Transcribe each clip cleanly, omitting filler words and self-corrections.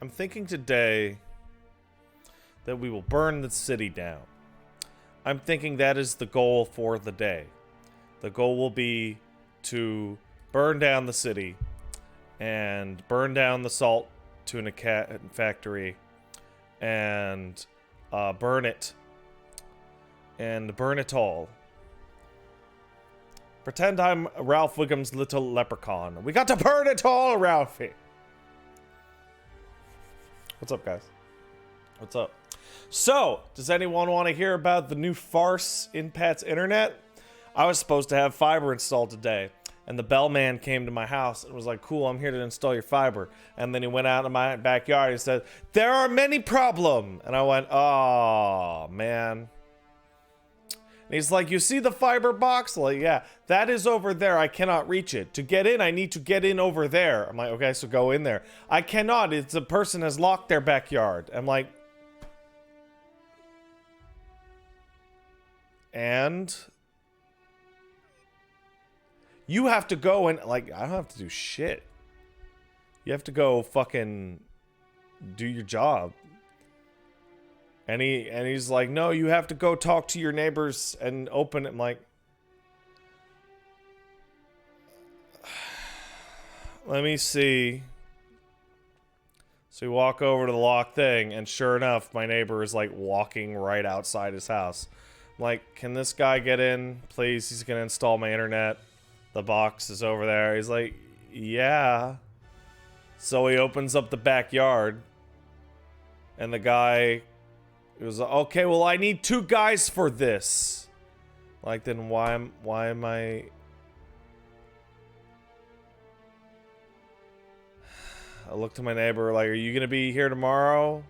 I'm thinking today that we will burn the city down. I'm thinking that is the goal for the day. The goal will be to burn down the city and burn down the salt tuna factory and burn it. And burn it all. Pretend I'm Ralph Wiggum's little leprechaun. We got to burn it all, Ralphie. What's up, guys? What's up? So, does anyone want to hear about the new farce in Pat's internet? I was supposed to have fiber installed today, and the bellman came to my house and was like, cool, I'm here to install your fiber. And then he went out in my backyard and said, there are many problems. And I went, oh, man. And he's like, you see the fiber box? Like, yeah, that is over there. I cannot reach it. To get in, I need to get in over there. I'm like, okay, so go in there. I cannot. It's a person has locked their backyard. I'm like, and you have to go and, like, I don't have to do shit. You have to go fucking do your job. And he's like, no, you have to go talk to your neighbors and open it. I'm like, let me see. So we walk over to the locked thing, and sure enough, my neighbor is like walking right outside his house. I'm like, can this guy get in, please? He's gonna install my internet. The box is over there. He's like, yeah. So he opens up the backyard, and the guy... It was okay. Well, I need 2 guys for this. Like, then why am I? I looked to my neighbor like, "Are you gonna be here tomorrow?"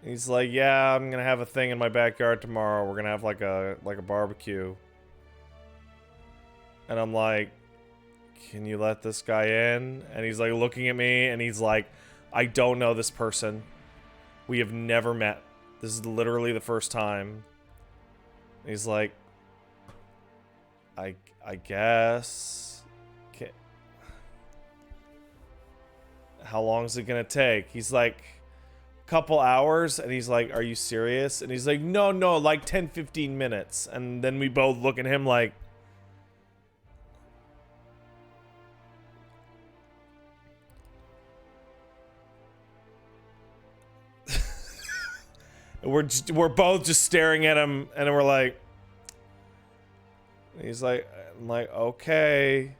He's like, "Yeah, I'm gonna have a thing in my backyard tomorrow. We're gonna have like a barbecue." And I'm like, "Can you let this guy in?" And he's like looking at me, and he's like, "I don't know this person. We have never met. This is literally the first time." He's like, I guess. Okay. How long is it gonna take? He's like, couple hours. And he's like, are you serious? And he's like, no, like 10-15 minutes. And then we both look at him like, we're both just staring at him, and we're like, he's like, I'm like, okay,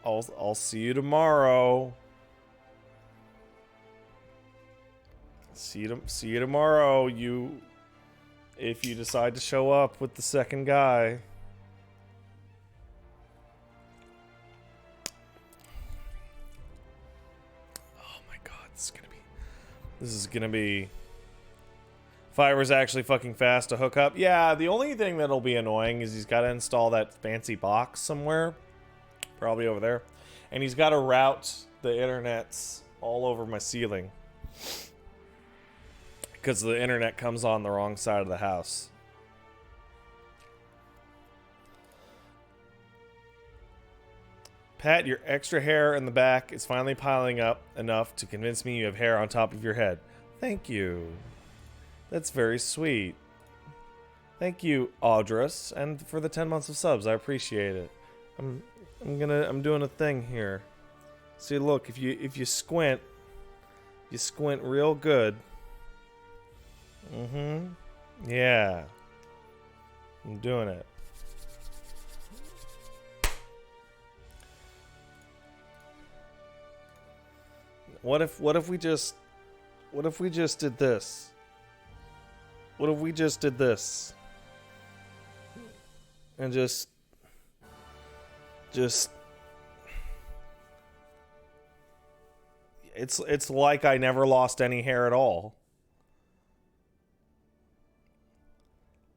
I'll see you tomorrow. See you tomorrow. If you decide to show up with the second guy. Oh my god, this is gonna be fiber's actually fucking fast to hook up. Yeah, the only thing that'll be annoying is he's got to install that fancy box somewhere, probably over there, and he's got to route the internets all over my ceiling because the internet comes on the wrong side of the house. Pat, your extra hair in the back is finally piling up enough to convince me you have hair on top of your head. Thank you. That's very sweet. Thank you, Audrus, and for the 10 months of subs. I appreciate it. I'm doing a thing here. See, look, if you squint, you squint real good. Yeah. I'm doing it. What if we just did this? What if we just did this? And just it's like I never lost any hair at all.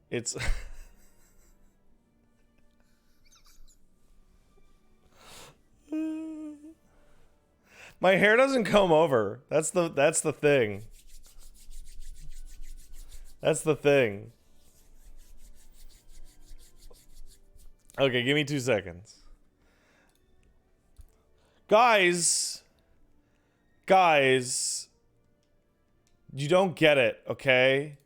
It's my hair doesn't comb over. That's the thing. That's the thing. Okay, give me 2 seconds. Guys, Guys, you don't get it, okay?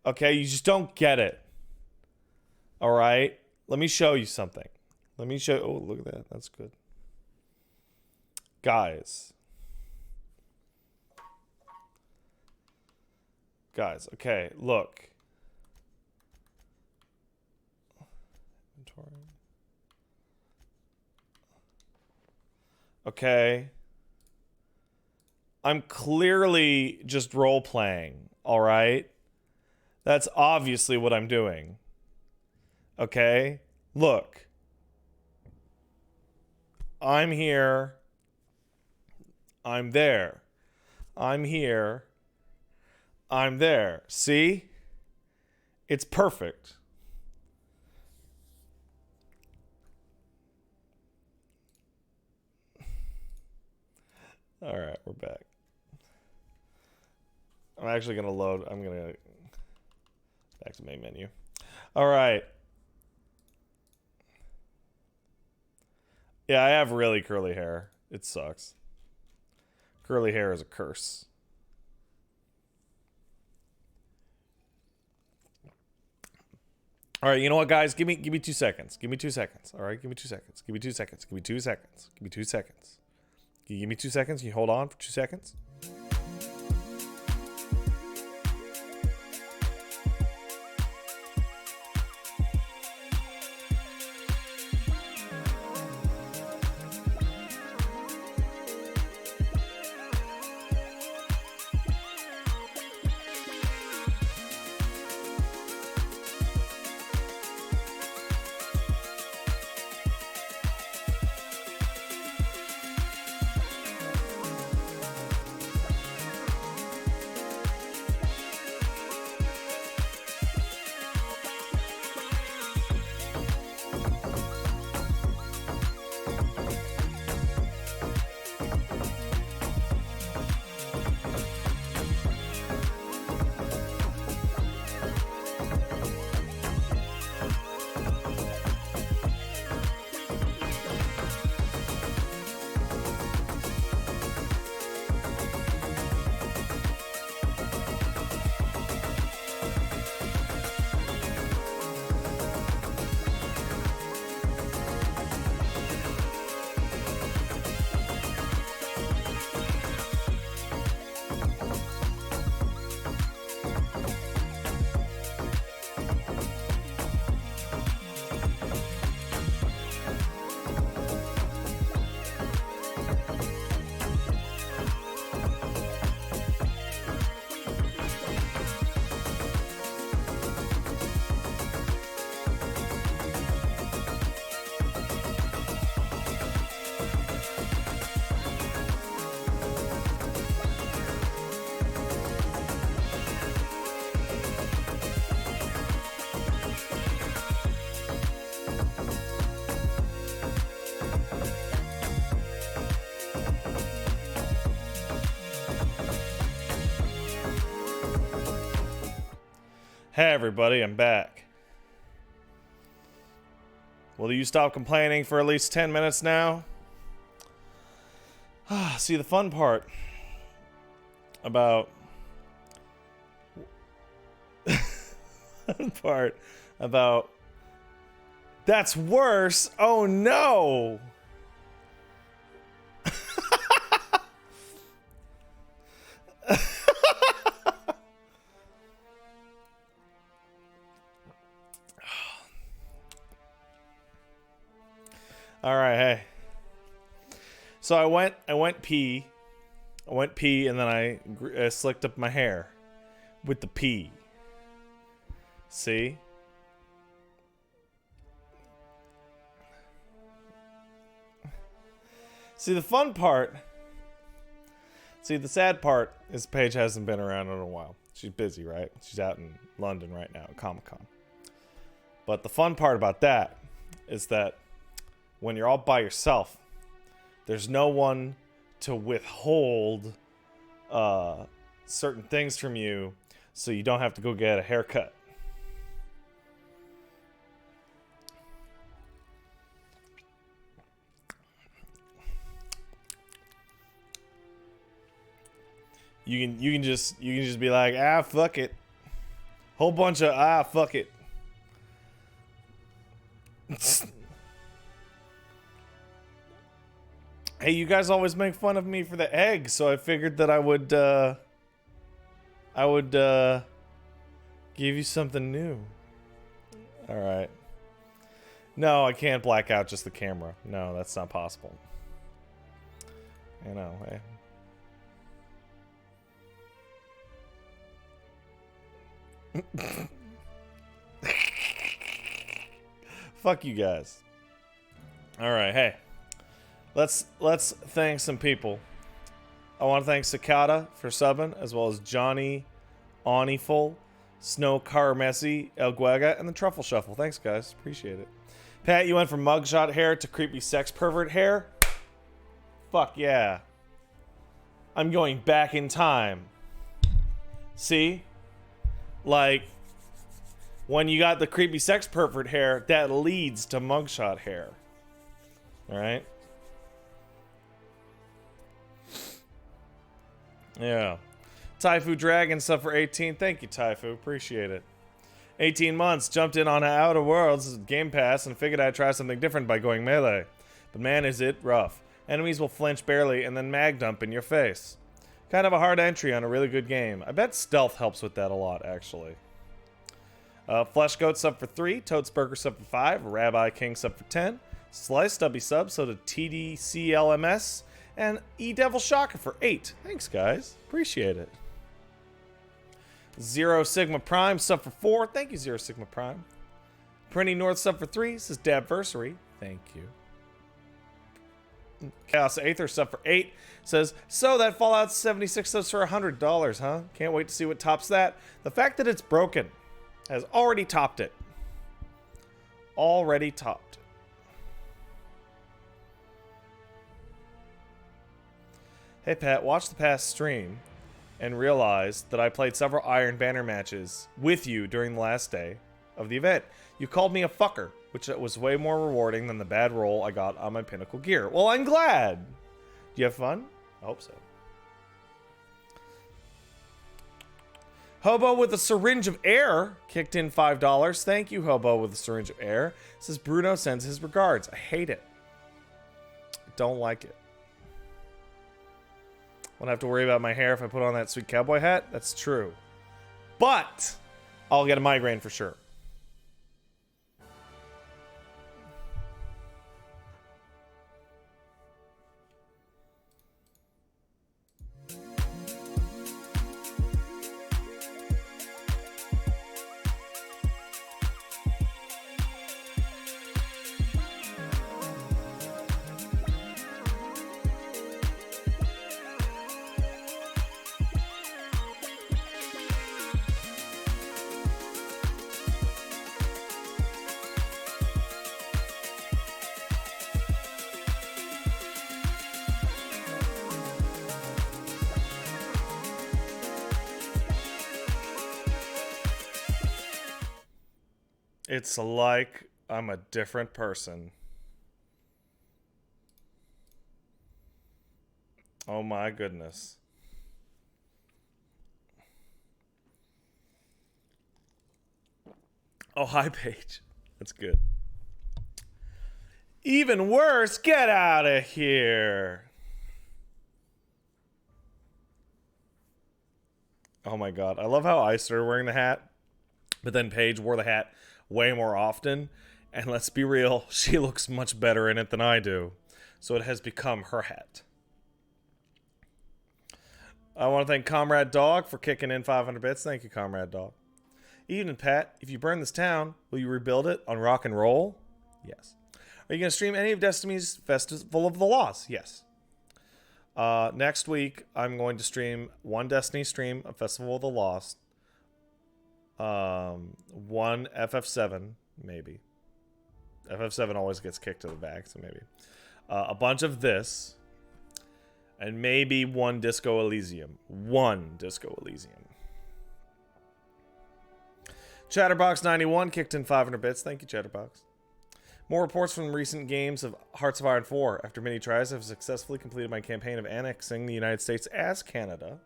Okay, you just don't get it. All right? Let me show you something. Let me show... Oh, look at that. That's good. Guys. Guys, okay, look. Okay. I'm clearly just role-playing, all right? That's obviously what I'm doing. Okay? Look. I'm here. I'm there. I'm here. I'm there. See? It's perfect. All right, we're back. I'm actually going to load. I'm going to... Back to main menu. All right. Yeah, I have really curly hair. It sucks. Curly hair is a curse. All right, you know what, guys? Give me 2 seconds. Give me 2 seconds. All right, give me 2 seconds. Give me 2 seconds. Give me 2 seconds. Give me 2 seconds. Can you give me 2 seconds? Can you hold on for 2 seconds? Hey everybody, I'm back. Will you stop complaining for at least 10 minutes now? See, the fun part about... That's worse! Oh no! All right, hey. So I went pee, and then I slicked up my hair with the pee. See? See, the fun part. See, the sad part is Paige hasn't been around in a while. She's busy, right? She's out in London right now at Comic-Con. But the fun part about that is that when you're all by yourself, there's no one to withhold certain things from you, so you don't have to go get a haircut. You can just be like, ah, fuck it. Whole bunch of ah, fuck it. Hey, you guys always make fun of me for the egg, so I figured that I would give you something new. All right. No, I can't black out just the camera. No, that's not possible. You know, fuck you guys. All right, hey. Let's thank some people. I want to thank Cicada for subbing, as well as Johnny Oniful, Snow Carmessi, El Guega, and the Truffle Shuffle. Thanks, guys. Appreciate it. Pat, you went from mugshot hair to creepy sex pervert hair? Fuck yeah. I'm going back in time. See? Like, when you got the creepy sex pervert hair, that leads to mugshot hair. Alright? Yeah. Taifu Dragon sub for 18. Thank you, Taifu. Appreciate it. 18 months. Jumped in on Outer Worlds Game Pass and figured I'd try something different by going melee. But man, is it rough. Enemies will flinch barely and then mag dump in your face. Kind of a hard entry on a really good game. I bet stealth helps with that a lot, actually. Flesh Goat sub for 3. Toadsburger sub for 5. Rabbi King sub for 10. Slice Stubby sub, so to TDCLMS. And E-Devil Shocker for 8. Thanks, guys. Appreciate it. Zero Sigma Prime sub for 4. Thank you, Zero Sigma Prime. Printy North sub for 3. This is Dabversary. Thank you. Chaos Aether sub for 8. Says, so that Fallout 76 subs for $100, huh? Can't wait to see what tops that. The fact that it's broken has already topped it. Already topped. Hey Pat, watched the past stream and realized that I played several Iron Banner matches with you during the last day of the event. You called me a fucker, which was way more rewarding than the bad roll I got on my Pinnacle gear. Well, I'm glad. Do you have fun? I hope so. Hobo with a syringe of air kicked in $5. Thank you, Hobo with a syringe of air. Says Bruno sends his regards. I hate it. I don't like it. Won't have to worry about my hair if I put on that sweet cowboy hat. That's true. But I'll get a migraine for sure. It's like I'm a different person. Oh my goodness. Oh, hi, Paige. That's good. Even worse, get out of here. Oh my god. I love how I started wearing the hat, but then Paige wore the hat way more often, and let's be real, she looks much better in it than I do, so it has become her hat. I want to thank Comrade Dog for kicking in 500 bits. Thank you, Comrade Dog. Evening, Pat. If you burn this town, will you rebuild it on rock and roll? Yes. Are you going to stream any of Destiny's Festival of the Lost? Yes. Next week, I'm going to stream one Destiny stream of Festival of the Lost. One FF7, maybe. FF7 always gets kicked to the back, so maybe. A bunch of this, and maybe one Disco Elysium. One Disco Elysium. Chatterbox91 kicked in 500 bits. Thank you, Chatterbox. More reports from recent games of Hearts of Iron 4. After many tries, I've successfully completed my campaign of annexing the United States as Canada.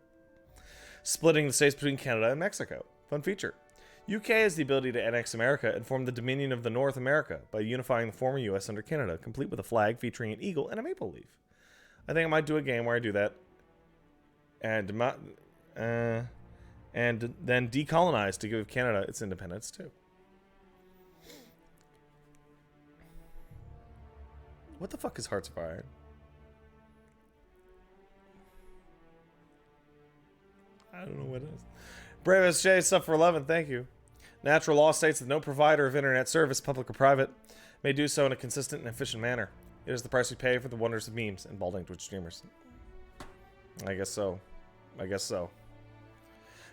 splitting the states between Canada and Mexico. Fun feature. UK has the ability to annex America and form the Dominion of the North America by unifying the former US under Canada, complete with a flag featuring an eagle and a maple leaf. I think I might do a game where I do that. And then decolonize to give Canada its independence too. What the fuck is Hearts of Iron? I don't know what it is. Brave SJ, sub for 11, thank you. Natural law states that no provider of internet service, public or private, may do so in a consistent and efficient manner. It is the price we pay for the wonders of memes and balding Twitch streamers. I guess so. I guess so.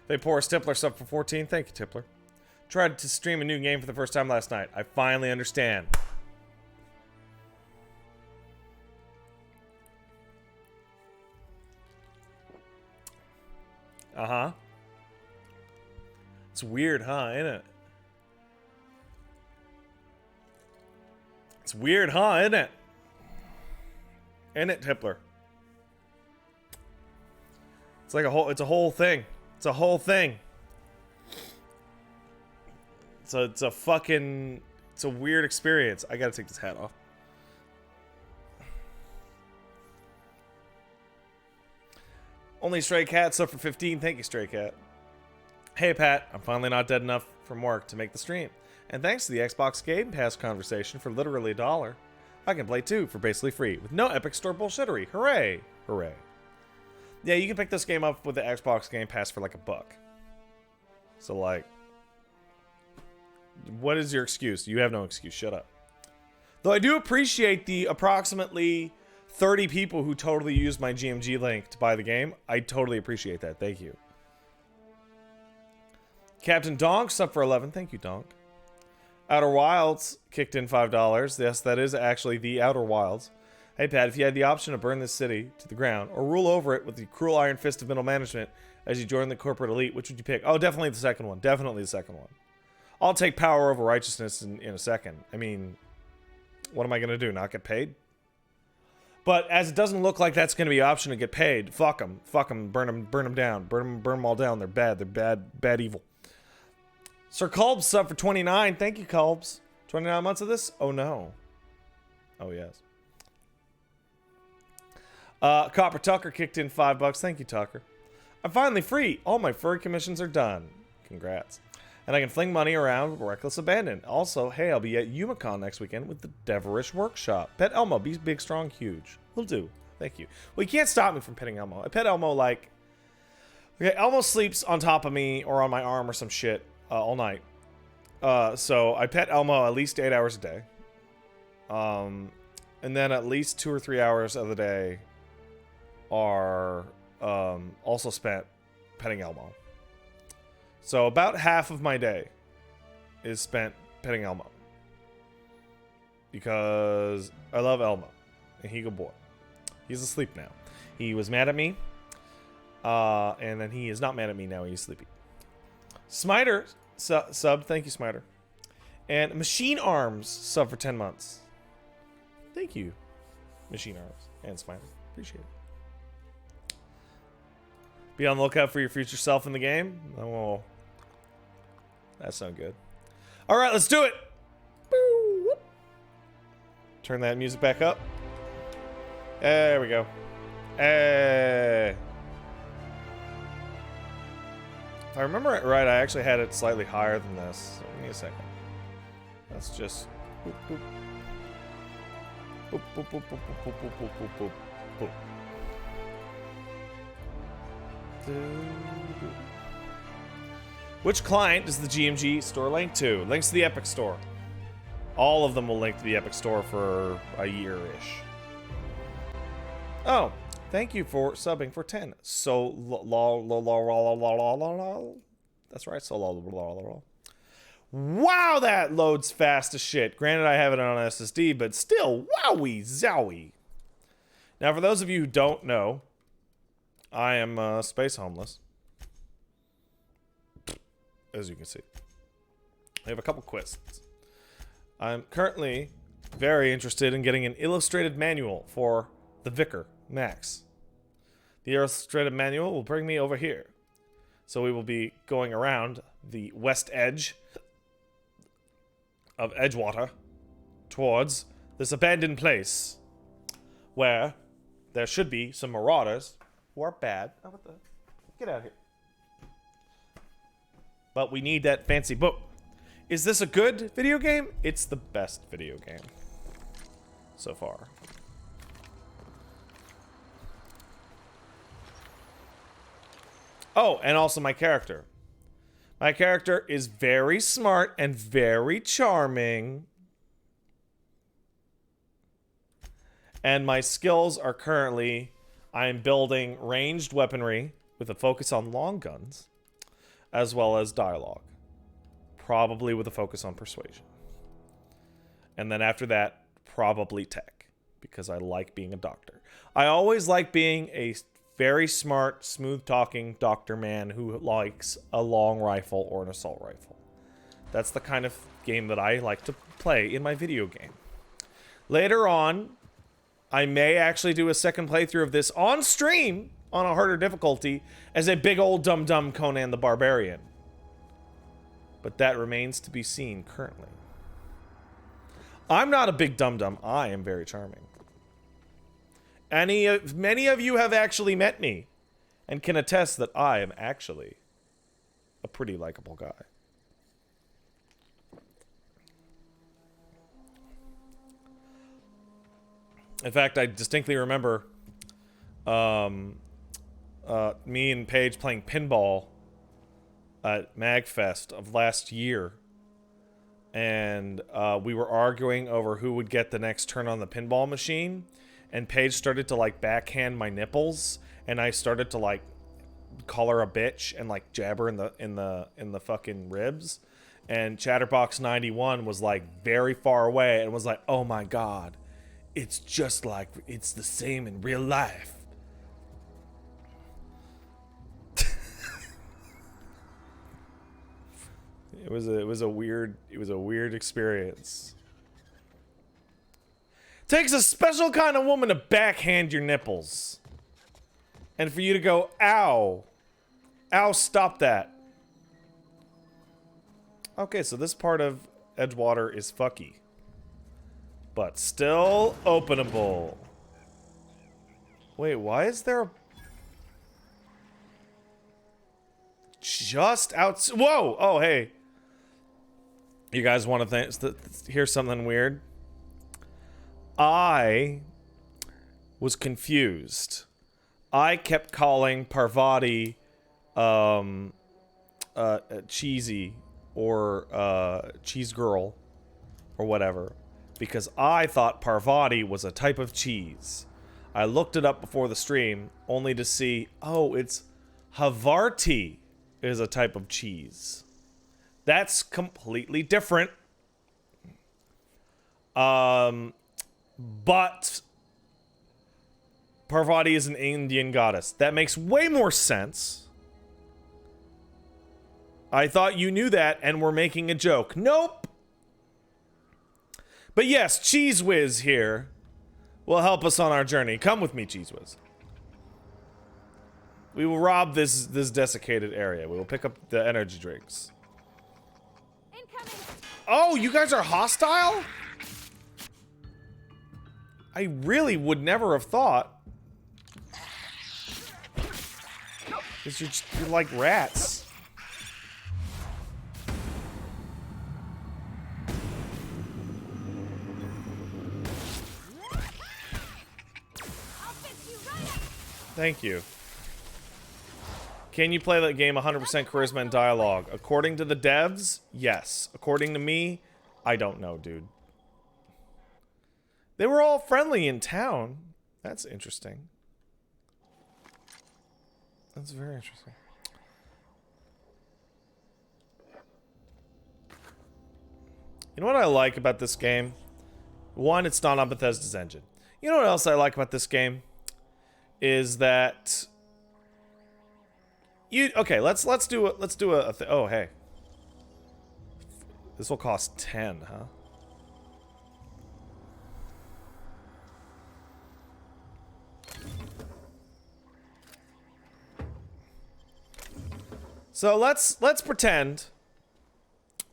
They pour a Stippler sub for 14. Thank you, Tippler. Tried to stream a new game for the first time last night. I finally understand. Uh-huh. It's weird, huh, ain't it? It's weird, huh, isn't it? Ain't it, Tippler? It's like it's a whole thing. It's a whole thing. It's a weird experience. I gotta take this hat off. Only Stray Cat sub for 15. Thank you, Stray Cat. Hey, Pat. I'm finally not dead enough from work to make the stream. And thanks to the Xbox Game Pass conversation for literally $1, I can play 2 for basically free with no Epic Store bullshittery. Hooray. Hooray. Yeah, you can pick this game up with the Xbox Game Pass for like $1. So, like, what is your excuse? You have no excuse. Shut up. Though I do appreciate the approximately 30 people who totally used my GMG link to buy the game. I totally appreciate that. Thank you. Captain Donk, sub for 11. Thank you, Donk. Outer Wilds kicked in $5. Yes, that is actually the Outer Wilds. Hey, Pat, if you had the option to burn this city to the ground or rule over it with the cruel iron fist of middle management as you join the corporate elite, which would you pick? Oh, definitely the second one. Definitely the second one. I'll take power over righteousness in a second. I mean, what am I going to do? Not get paid? But as it doesn't look like that's going to be an option to get paid, fuck them. Fuck them. Burn them down. Burn them all down. They're bad. They're bad evil. Sir Kolb's sub for 29. Thank you, Kolb's. 29 months of this? Oh, no. Oh, yes. Copper Tucker kicked in $5. Thank you, Tucker. I'm finally free. All my furry commissions are done. Congrats. And I can fling money around with reckless abandon. Also, hey, I'll be at UMACon next weekend with the Deverish Workshop. Pet Elmo. Be big, strong, huge. Will do. Thank you. Well, you can't stop me from petting Elmo. I pet Elmo like... Okay, Elmo sleeps on top of me or on my arm or some shit all night. So I pet Elmo at least 8 hours a day. And then at least 2 or 3 hours of the day are also spent petting Elmo. So about half of my day is spent petting Elmo. Because I love Elmo. And he's a good boy. He's asleep now. He was mad at me. And then he is not mad at me now. He's sleepy. Smiter sub. Thank you, Smiter. And Machine Arms sub for 10 months. Thank you, Machine Arms and Smiter. Appreciate it. Be on the lookout for your future self in the game. Oh, that sounds good. All right, let's do it. Turn that music back up. There we go. Hey. If I remember it right, I actually had it slightly higher than this. So give me a second. Let's just... Boop, boop. Boop, boop, boop, boop, boop, boop, boop, boop, boop, boop. Which client does the GMG store link to? Links to the Epic Store. All of them will link to the Epic Store for a year-ish. Oh, thank you for subbing for 10. So, that's right. So, wow, that loads fast as shit. Granted, I have it on SSD, but still, wowie zowie. Now, for those of you who don't know, I am space homeless. As you can see. I have a couple quests. I'm currently very interested in getting an illustrated manual for the Vicar, Max. The illustrated manual will bring me over here. So we will be going around the west edge of Edgewater towards this abandoned place where there should be some marauders who are bad. Oh, what the? Get out of here. But we need that fancy boat. Is this a good video game? It's the best video game so far. Oh, and also my character. My character is very smart and very charming. And my skills are currently, I am building ranged weaponry with a focus on long guns, as well as dialogue. Probably with a focus on persuasion. And then after that, probably tech, because I like being a doctor. I always like being a very smart, smooth-talking doctor man who likes a long rifle or an assault rifle. That's the kind of game that I like to play in my video game. Later on, I may actually do a second playthrough of this on stream on a harder difficulty as a big old dum-dum Conan the Barbarian. But that remains to be seen currently. I'm not a big dum-dum. I am very charming. Many of you have actually met me and can attest that I am actually a pretty likable guy. In fact, I distinctly remember me and Paige playing pinball at MagFest of last year. And we were arguing over who would get the next turn on the pinball machine. And Paige started to, like, backhand my nipples. And I started to, like, call her a bitch and, like, jab her in the fucking ribs. And Chatterbox91 was, like, very far away and was like, oh my god. It's just like, it's the same in real life. It was a weird experience. Takes a special kind of woman to backhand your nipples. And for you to go, ow. Ow, stop that. Okay, so this part of Edgewater is fucky. But still openable. Wait, why is there a... Just out... Whoa! Oh, hey. You guys want to hear something weird? I was confused. I kept calling Parvati cheesy or cheese girl or whatever because I thought Parvati was a type of cheese. I looked it up before the stream only to see, oh, it's Havarti is a type of cheese. That's completely different. But Parvati is an Indian goddess. That makes way more sense. I thought you knew that and were making a joke. Nope. But yes, Cheese Whiz here will help us on our journey. Come with me, Cheese Whiz. We will rob this desiccated area. We will pick up the energy drinks. Incoming. Oh, you guys are hostile? I really would never have thought. Because you're like rats. Thank you. Can you play that game 100% charisma and dialogue? According to the devs, yes. According to me, I don't know, dude. They were all friendly in town. That's interesting. That's very interesting. You know what I like about this game? One, it's not on Bethesda's engine. You know what else I like about this game? Is that okay, let's do a oh, hey. This will cost 10, huh? So let's pretend.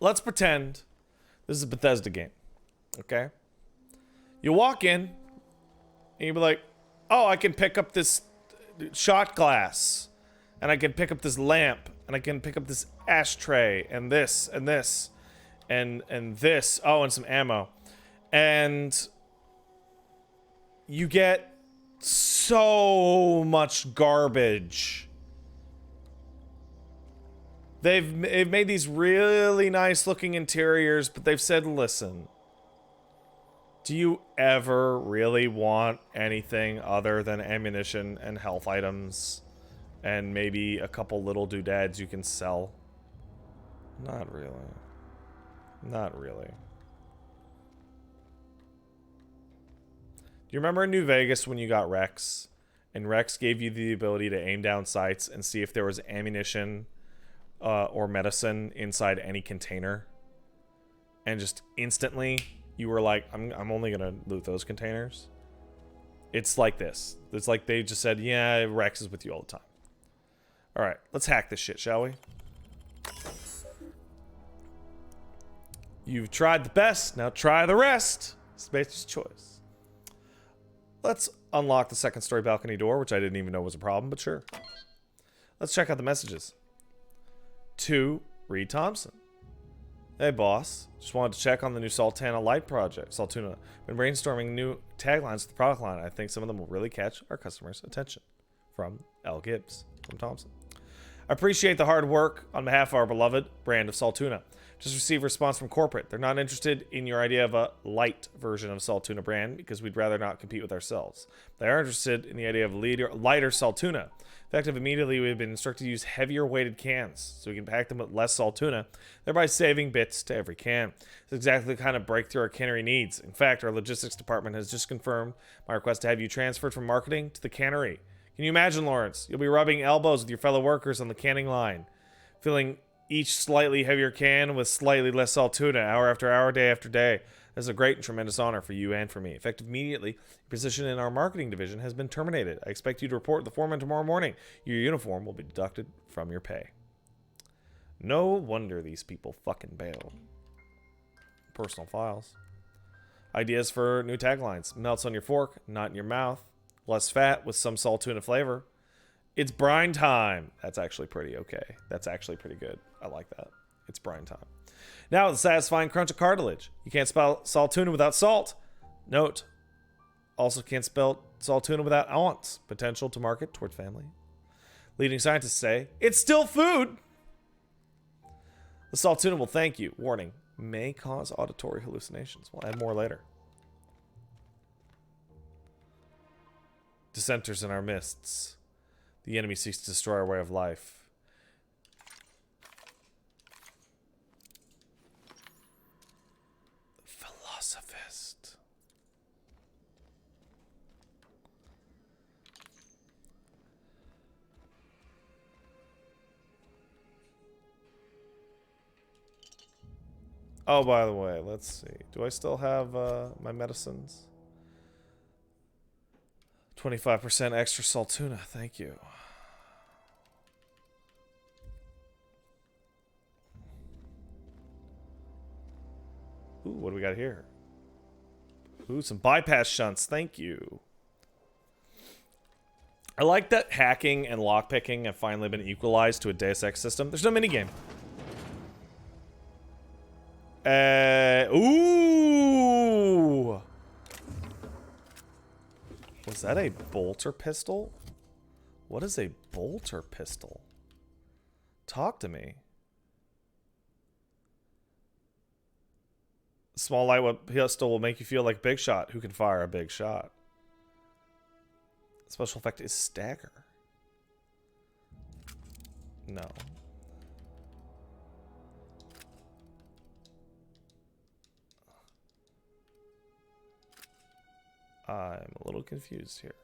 Let's pretend this is a Bethesda game. Okay? You walk in, and you be like, oh, I can pick up this shot glass, and I can pick up this lamp, and I can pick up this ashtray, and this, and this, and this. Oh, and some ammo. And you get so much garbage. They've made these really nice looking interiors, but they've said, listen, do you ever really want anything other than ammunition and health items and maybe a couple little doodads you can sell? Not really. Not really. Do you remember in New Vegas when you got Rex? And Rex gave you the ability to aim down sights and see if there was ammunition or medicine inside any container, and just instantly you were like, I'm only gonna loot those containers. It's like this. It's like they just said, yeah, Rex is with you all the time. All right, let's hack this shit, shall we? You've tried the best, now try the rest. Space's choice. Let's unlock the second story balcony door, which I didn't even know was a problem, but sure. Let's check out the messages. To Reed Thompson. Hey boss, just wanted to check on the new Sultana Light project. Saltuna. Been brainstorming new taglines for the product line. I think some of them will really catch our customers' attention. From L. Gibbs. From Thompson. I appreciate the hard work on behalf of our beloved brand of Saltuna. Just received a response from corporate. They're not interested in your idea of a light version of Saltuna brand because we'd rather not compete with ourselves. They are interested in the idea of lighter Saltuna. Effective immediately, we've been instructed to use heavier weighted cans so we can pack them with less salt tuna, thereby saving bits to every can. It's exactly the kind of breakthrough our cannery needs. In fact, our logistics department has just confirmed my request to have you transferred from marketing to the cannery. Can you imagine, Lawrence? You'll be rubbing elbows with your fellow workers on the canning line, filling each slightly heavier can with slightly less salt tuna, hour after hour, day after day. This is a great and tremendous honor for you and for me. Effective immediately, your position in our marketing division has been terminated. I expect you to report to the foreman tomorrow morning. Your uniform will be deducted from your pay. No wonder these people fucking bail. Personal files. Ideas for new taglines. Melts on your fork, not in your mouth. Less fat with some salt tuna flavor. It's brine time. That's actually pretty okay. That's actually pretty good. I like that. It's brine time. Now with a satisfying crunch of cartilage. You can't spell salt tuna without salt. Note. Also can't spell salt tuna without ounce. Potential to market toward family. Leading scientists say, it's still food. The salt tuna will thank you. Warning. May cause auditory hallucinations. We'll add more later. Dissenters in our midst. The enemy seeks to destroy our way of life. Philosophist. Oh, by the way, let's see. Do I still have my medicines? 25% extra salt tuna. Thank you. Ooh, what do we got here? Ooh, some bypass shunts. Thank you. I like that hacking and lockpicking have finally been equalized to a Deus Ex system. There's no minigame. Ooh! Was that a bolter pistol? What is a bolter pistol? Talk to me. Small lightweight pistol will make you feel like Big Shot, who can fire a big shot. Special effect is stagger. No. I'm a little confused here.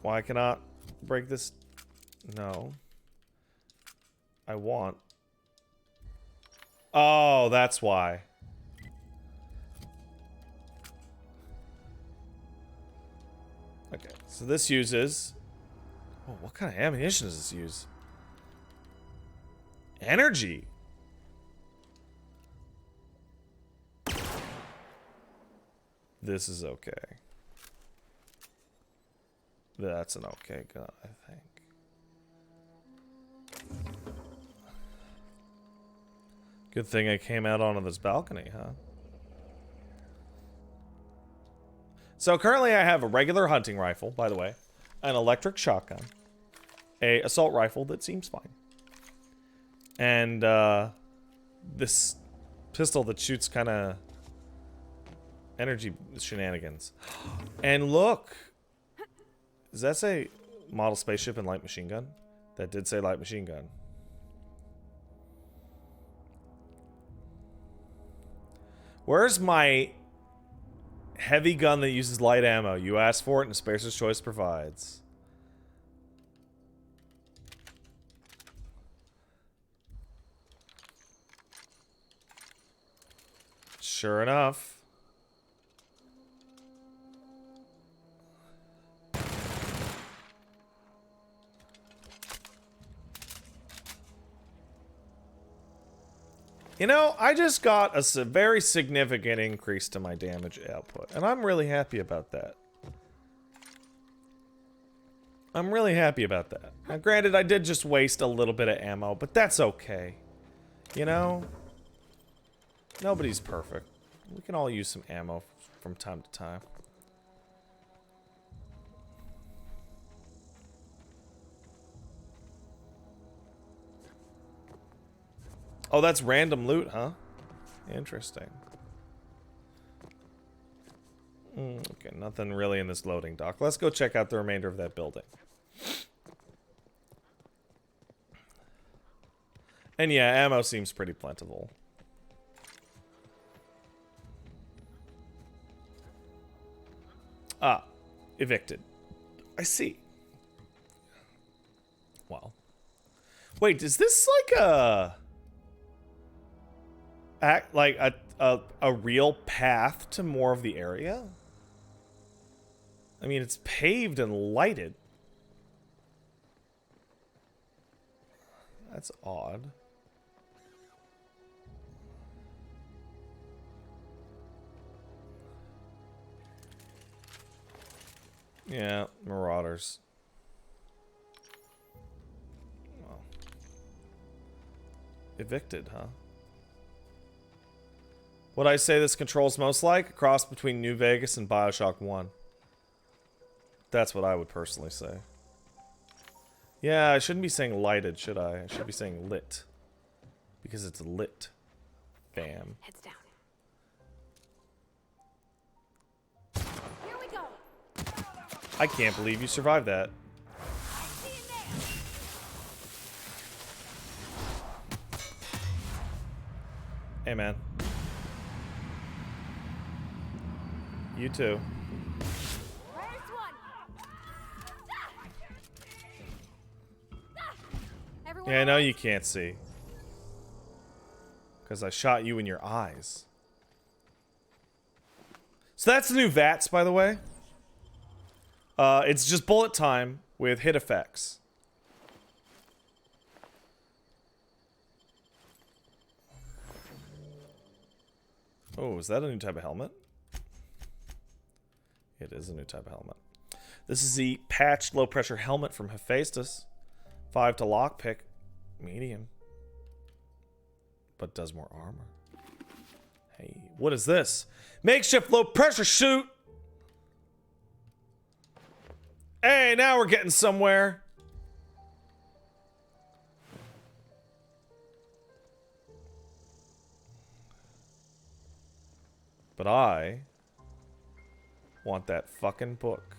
Why cannot break this? No. I want. Oh, that's why. Okay. So this uses... Oh, what kind of ammunition does this use? Energy. This is okay. That's an okay gun, I think. Good thing I came out onto this balcony, huh? So currently I have a regular hunting rifle, by the way, an electric shotgun, a assault rifle that seems fine, and this pistol that shoots kind of energy shenanigans. And look, does that say model spaceship and light machine gun? That did say light machine gun. Where's my heavy gun that uses light ammo? You asked for it and Spacer's Choice provides. Sure enough. You know, I just got a very significant increase to my damage output, and I'm really happy about that. I'm really happy about that. Now, granted, I did just waste a little bit of ammo, but that's okay. You know? Nobody's perfect. We can all use some ammo from time to time. Oh, that's random loot, huh? Interesting. Okay, nothing really in this loading dock. Let's go check out the remainder of that building. And yeah, ammo seems pretty plentiful. Ah, evicted. I see. Well. Wait, is this like a... like a real path to more of the area? I mean, it's paved and lighted. That's odd. Yeah, marauders. Well. Evicted, huh? What I say this control's most like? A cross between New Vegas and Bioshock 1. That's what I would personally say. Yeah, I shouldn't be saying lighted, should I? I should be saying lit. Because it's lit. Bam. Heads down. Here we go. I can't believe you survived that. Hey, man. You too. Yeah, I know you can't see. Because I shot you in your eyes. So that's the new VATS, by the way. It's just bullet time with hit effects. Oh, is that a new type of helmet? It is a new type of helmet. This is the patched low-pressure helmet from Hephaestus. 5 to lockpick. Medium. But does more armor. Hey, what is this? Makeshift low-pressure chute! Hey, now we're getting somewhere. But I want that fucking book.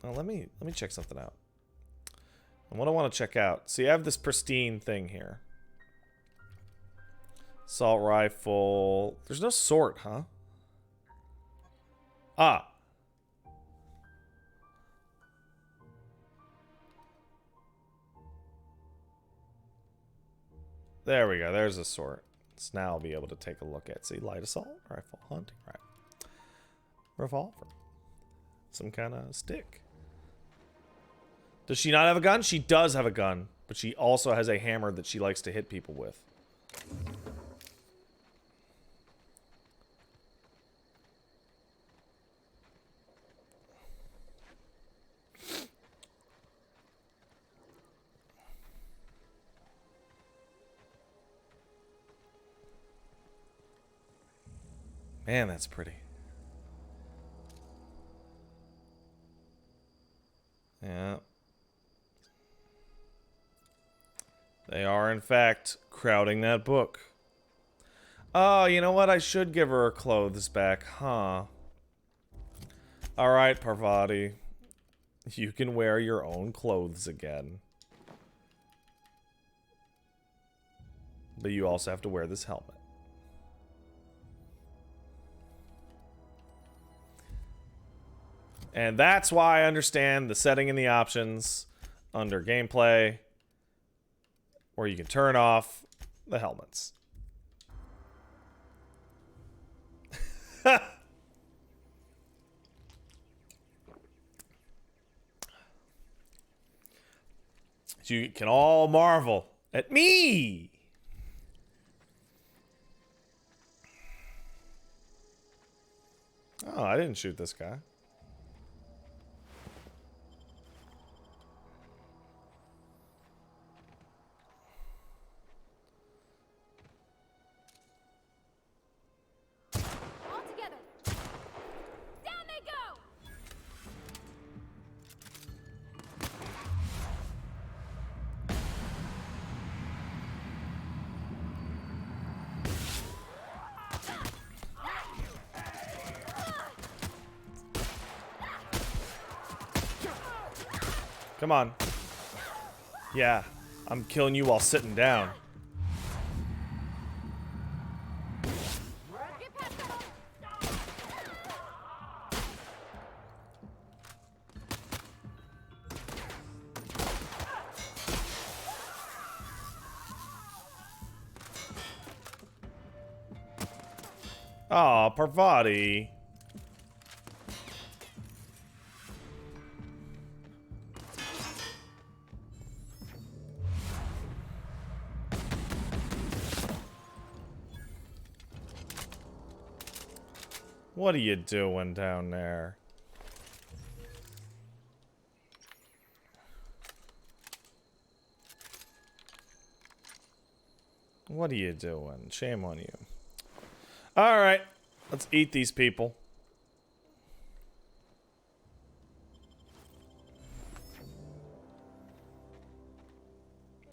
Oh, let me check something out. And what I want to check out. See, I have this pristine thing here. Assault rifle. There's no sort, huh? Ah. There we go. There's a sort. So now I'll be able to take a look at. See, light assault rifle, hunting rifle, revolver. some kind of stick. Does she not have a gun? She does have a gun, but she also has a hammer that she likes to hit people with. Man, that's pretty. Yeah. They are, in fact, crowding that book. Oh, you know what? I should give her her clothes back, huh? Alright, Parvati. You can wear your own clothes again. But you also have to wear this helmet. And that's why I understand the setting in the options under gameplay where you can turn off the helmets. You can all marvel at me. Oh, I didn't shoot this guy. All together. Down they go. Come on. Yeah, I'm killing you while sitting down. Get past them. Aw, Parvati. What are you doing down there? What are you doing? Shame on you. Alright, let's eat these people.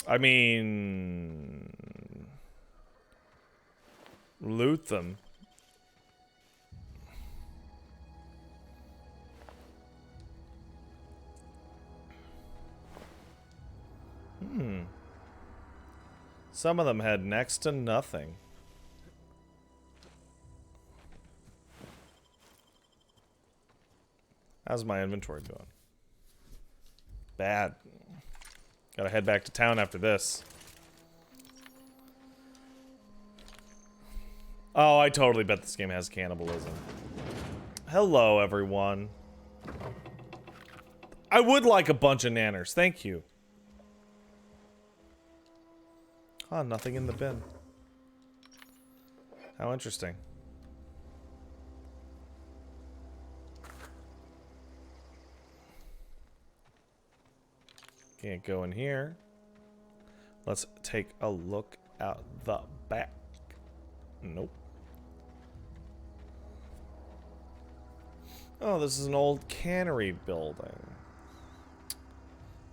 I mean... loot them. Some of them had next to nothing. How's my inventory doing? Bad. Gotta head back to town after this. Oh, I totally bet this game has cannibalism. Hello, everyone. I would like a bunch of nanners. Thank you. Oh, nothing in the bin. How interesting. Can't go in here. Let's take a look out the back. Nope. Oh, this is an old cannery building.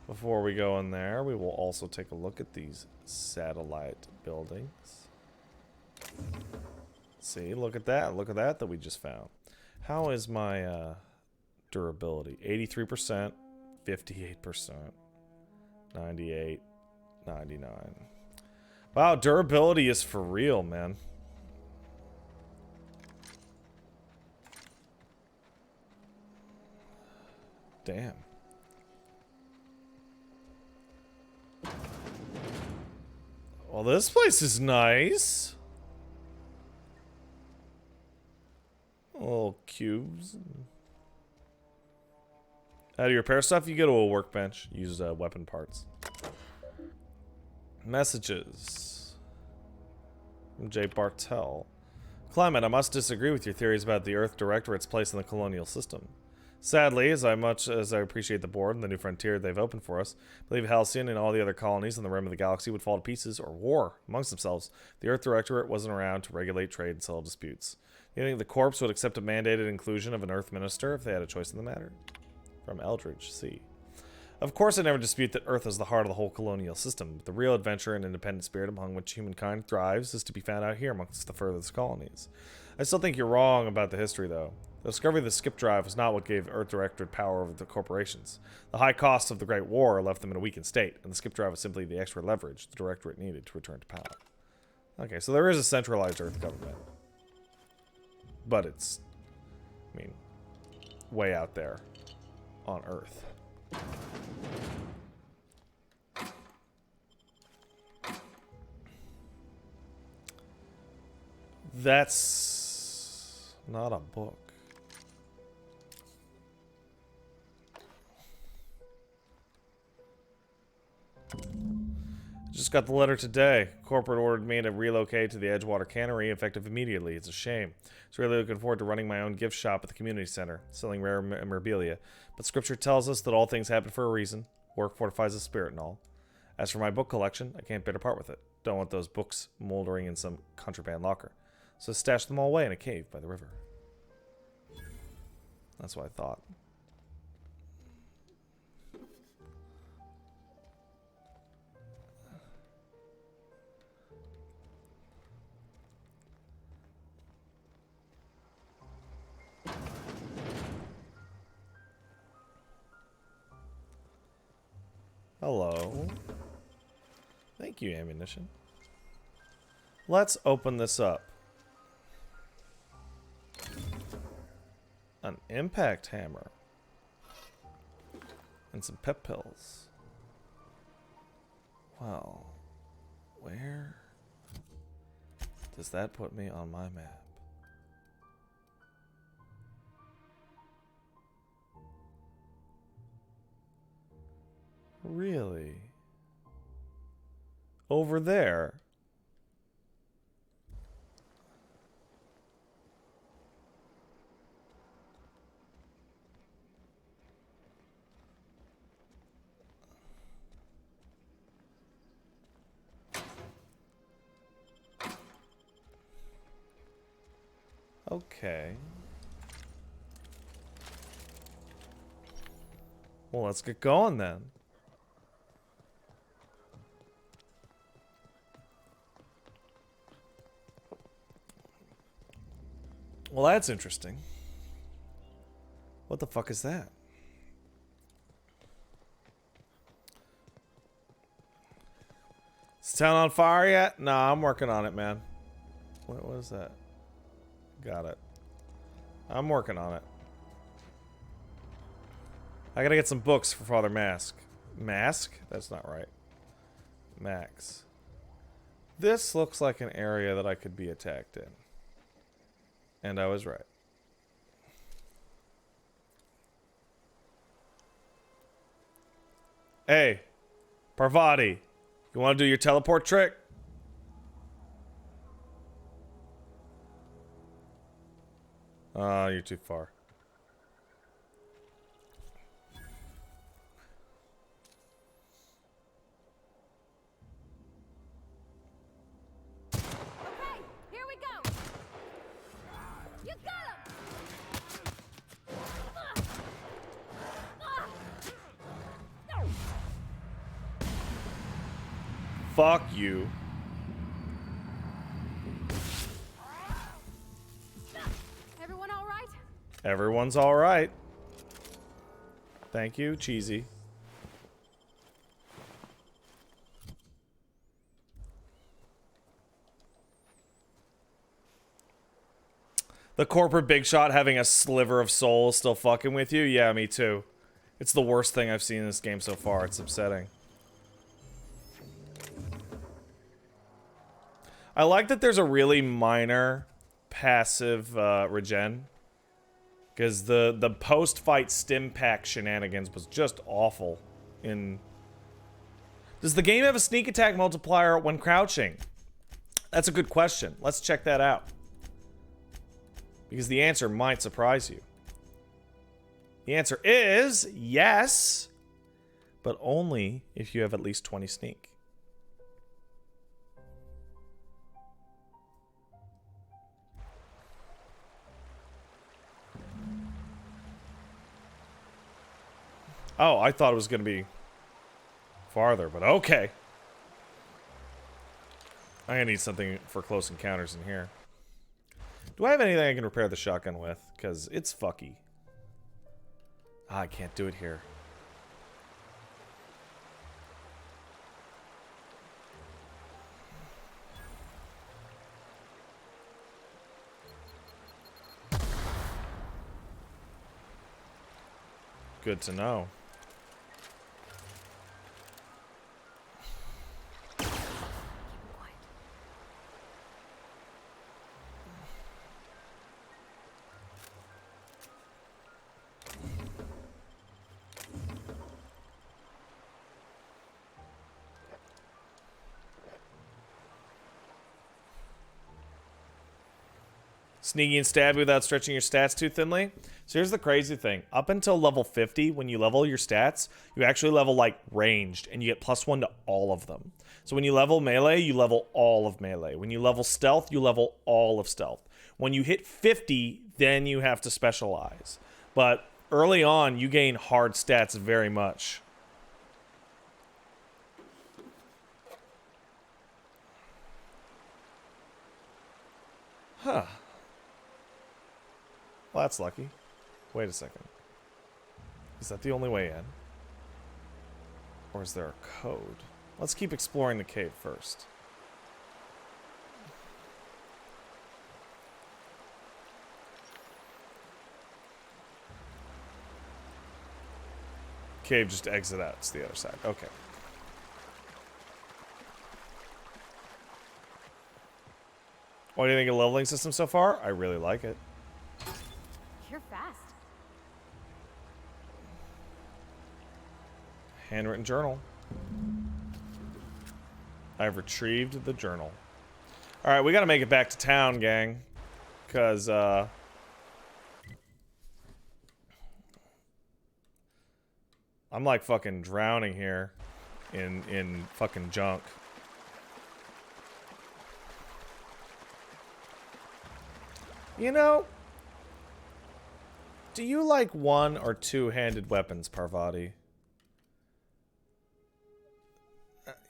Before we go in there, we will also take a look at these satellite buildings. See, look at that. Look at that we just found. How is my durability? 83%, 58%, 98, 99. Wow, durability is for real, man. Damn. Well, this place is nice. Little cubes. How do you repair stuff? You go to a workbench. Use weapon parts. Messages. From J. Bartel. Climate, I must disagree with your theories about the Earth Directorate's place in the colonial system. Sadly, as much as I appreciate the board and the new frontier they've opened for us, I believe Halcyon and all the other colonies in the rim of the galaxy would fall to pieces or war amongst themselves. The Earth Directorate wasn't around to regulate trade and settle disputes. You think the Corps would accept a mandated inclusion of an Earth Minister if they had a choice in the matter? From Eldridge C. Of course, I never dispute that Earth is the heart of the whole colonial system, but the real adventure and independent spirit among which humankind thrives is to be found out here amongst the furthest colonies. I still think you're wrong about the history, though. The discovery of the skip drive was not what gave Earth Directorate power over the corporations. The high costs of the Great War left them in a weakened state, and the skip drive was simply the extra leverage the Directorate needed to return to power. Okay, so there is a centralized Earth government. But it's, I mean, way out there on Earth. That's not a book. Just got the letter today. Corporate ordered me to relocate to the Edgewater cannery, effective immediately. It's a shame. I was really looking forward to running my own gift shop at the community center, selling rare memorabilia. But scripture tells us that all things happen for a reason. Work fortifies the spirit and all. As for my book collection, I can't bear to part with it. Don't want those books moldering in some contraband locker. So I stashed them all away in a cave by the river. That's what I thought. Hello. Thank you, ammunition. Let's open this up. An impact hammer. And some pep pills. Well, where does that put me on my map? Really? Over there? Okay. Well, let's get going then. Well, that's interesting. What the fuck is that? Is town on fire yet? Nah, I'm working on it, man. What is that? Got it. I'm working on it. I gotta get some books for Father Mask. Mask? That's not right. Max. This looks like an area that I could be attacked in. And I was right. Hey, Parvati, you want to do your teleport trick? You're too far. Fuck you. Everyone all right? Everyone's all right. Thank you, Cheesy. The corporate big shot having a sliver of soul still fucking with you? Yeah, me too. It's the worst thing I've seen in this game so far. It's upsetting. I like that there's a really minor passive regen. Because the post-fight stim pack shenanigans was just awful. Does the game have a sneak attack multiplier when crouching? That's a good question. Let's check that out. Because the answer might surprise you. The answer is yes, but only if you have at least 20 sneak. Oh, I thought it was going to be farther, but okay. I'm going to need something for close encounters in here. Do I have anything I can repair the shotgun with? Because it's fucky. Ah, I can't do it here. Good to know. Sneaky and stabby without stretching your stats too thinly. So here's the crazy thing. Up until level 50, when you level your stats, you actually level, like, ranged, and you get +1 to all of them. So when you level melee, you level all of melee. When you level stealth, you level all of stealth. When you hit 50, then you have to specialize. But early on, you gain hard stats very much. Huh. Well, that's lucky. Wait a second. Is that the only way in? Or is there a code? Let's keep exploring the cave first. Cave just exit out. It's the other side. Okay. What do you think of the leveling system so far? I really like it. You're fast. Handwritten journal. I've retrieved the journal. Alright, we gotta make it back to town, gang. Because, I'm like fucking drowning here in fucking junk. You know, do you like one or two-handed weapons, Parvati?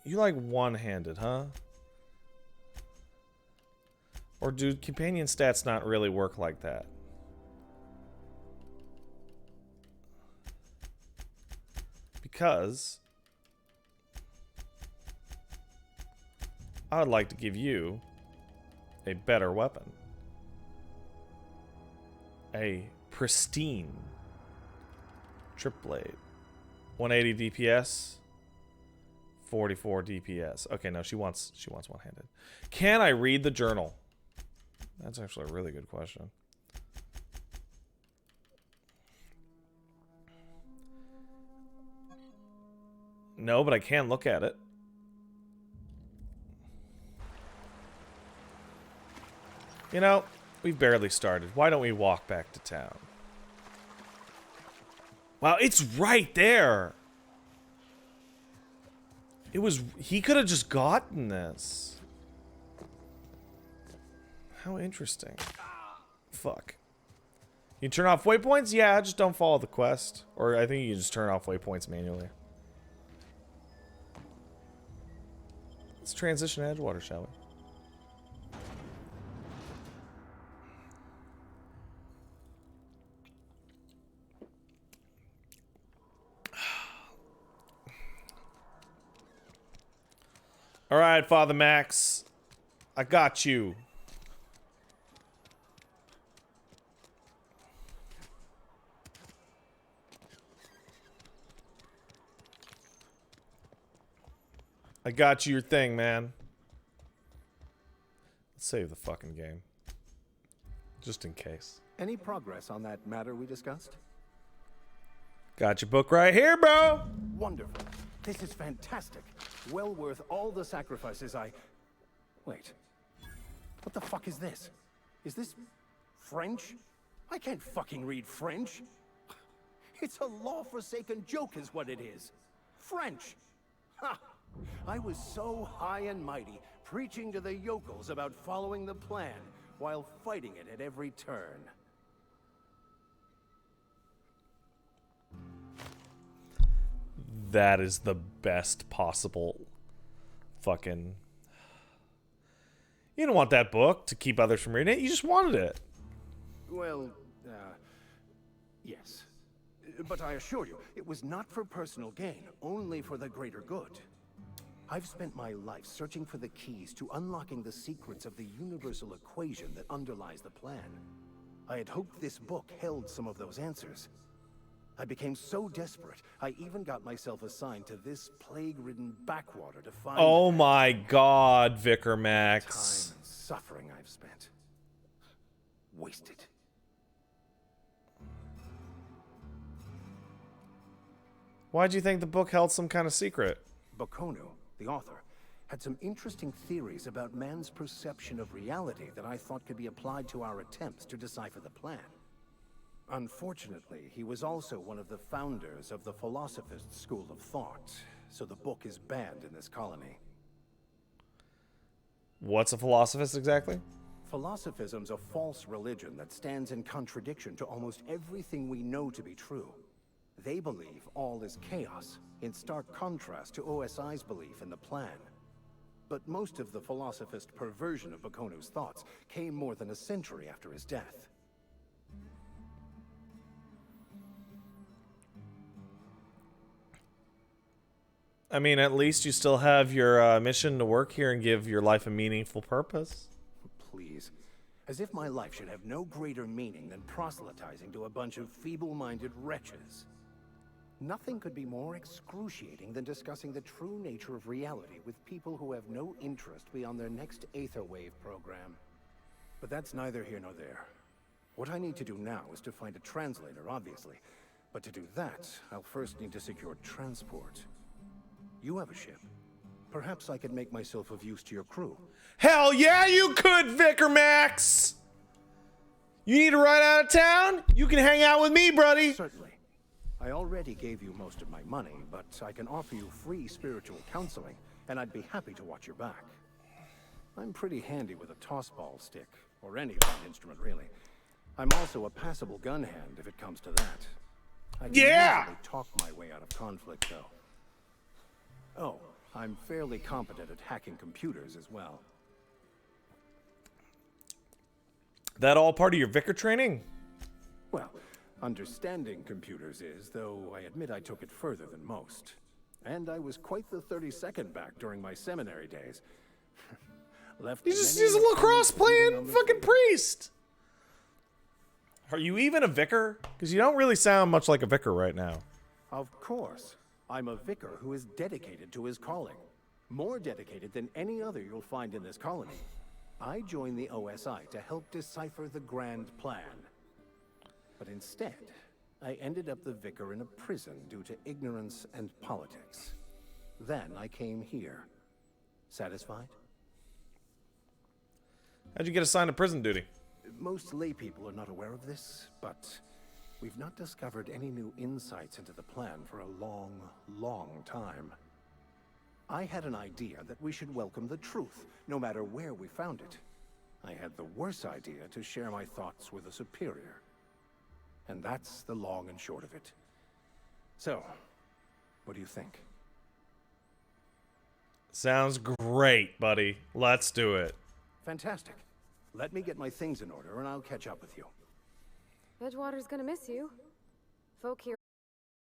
You like one-handed, huh? Or do companion stats not really work like that? Because I would like to give you a better weapon. A pristine trip blade. 180 DPS. 44 DPS. Okay, no, she wants one-handed. Can I read the journal? That's actually a really good question. No, but I can look at it. You know, we've barely started. Why don't we walk back to town? Wow, it's right there. It was... He could have just gotten this. How interesting. Fuck. You turn off waypoints? Yeah, just don't follow the quest. Or I think you can just turn off waypoints manually. Let's transition to Edgewater, shall we? Alright, Father Max. I got you. I got you your thing, man. Let's save the fucking game. Just in case. Any progress on that matter we discussed? Got your book right here, bro. Wonderful. This is fantastic. Well worth all the sacrifices I... Wait. What the fuck is this? Is this French? I can't fucking read French. It's a law-forsaken joke is what it is. French. Ha! I was so high and mighty, preaching to the yokels about following the plan, while fighting it at every turn. That is the best possible fucking... You don't want that book to keep others from reading it. You just wanted it. Well, yes. But I assure you, it was not for personal gain, only for the greater good. I've spent my life searching for the keys to unlocking the secrets of the universal equation that underlies the plan. I had hoped this book held some of those answers. I became so desperate, I even got myself assigned to this plague-ridden backwater to find... Oh my god, Vicar Time Max. and suffering I've spent. Wasted. Why'd you think the book held some kind of secret? Bakonu, the author, had some interesting theories about man's perception of reality that I thought could be applied to our attempts to decipher the plan. Unfortunately, he was also one of the founders of the Philosophist school of thought, so the book is banned in this colony. What's a philosophist exactly? Philosophism's a false religion that stands in contradiction to almost everything we know to be true. They believe all is chaos, in stark contrast to OSI's belief in the plan. But most of the Philosophist perversion of Bakonu's thoughts came more than a century after his death. I mean, at least you still have your mission to work here and give your life a meaningful purpose. Please. As if my life should have no greater meaning than proselytizing to a bunch of feeble-minded wretches. Nothing could be more excruciating than discussing the true nature of reality with people who have no interest beyond their next Aetherwave program. But that's neither here nor there. What I need to do now is to find a translator, obviously. But to do that, I'll first need to secure transport. You have a ship. Perhaps I could make myself of use to your crew. Hell yeah, you could, Vicar Max! You need to ride out of town? You can hang out with me, buddy. Certainly. I already gave you most of my money, but I can offer you free spiritual counseling, and I'd be happy to watch your back. I'm pretty handy with a tossball stick, or any blunt instrument, really. I'm also a passable gun hand, if it comes to that. I can usually talk my way out of conflict, though. Oh, I'm fairly competent at hacking computers as well. That all part of your vicar training? Well, understanding computers is, though I admit I took it further than most. And I was quite the 32nd back during my seminary days. He's a lacrosse playing fucking priest! Are you even a vicar? Because you don't really sound much like a vicar right now. Of course. I'm a vicar who is dedicated to his calling. More dedicated than any other you'll find in this colony. I joined the OSI to help decipher the grand plan. But instead, I ended up the vicar in a prison due to ignorance and politics. Then I came here. Satisfied? How'd you get assigned to prison duty? Most lay people are not aware of this, but we've not discovered any new insights into the plan for a long, long time. I had an idea that we should welcome the truth, no matter where we found it. I had the worse idea to share my thoughts with a superior. And that's the long and short of it. So, what do you think? Sounds great, buddy. Let's do it. Fantastic. Let me get my things in order and I'll catch up with you. Edgewater's gonna miss you. Folk here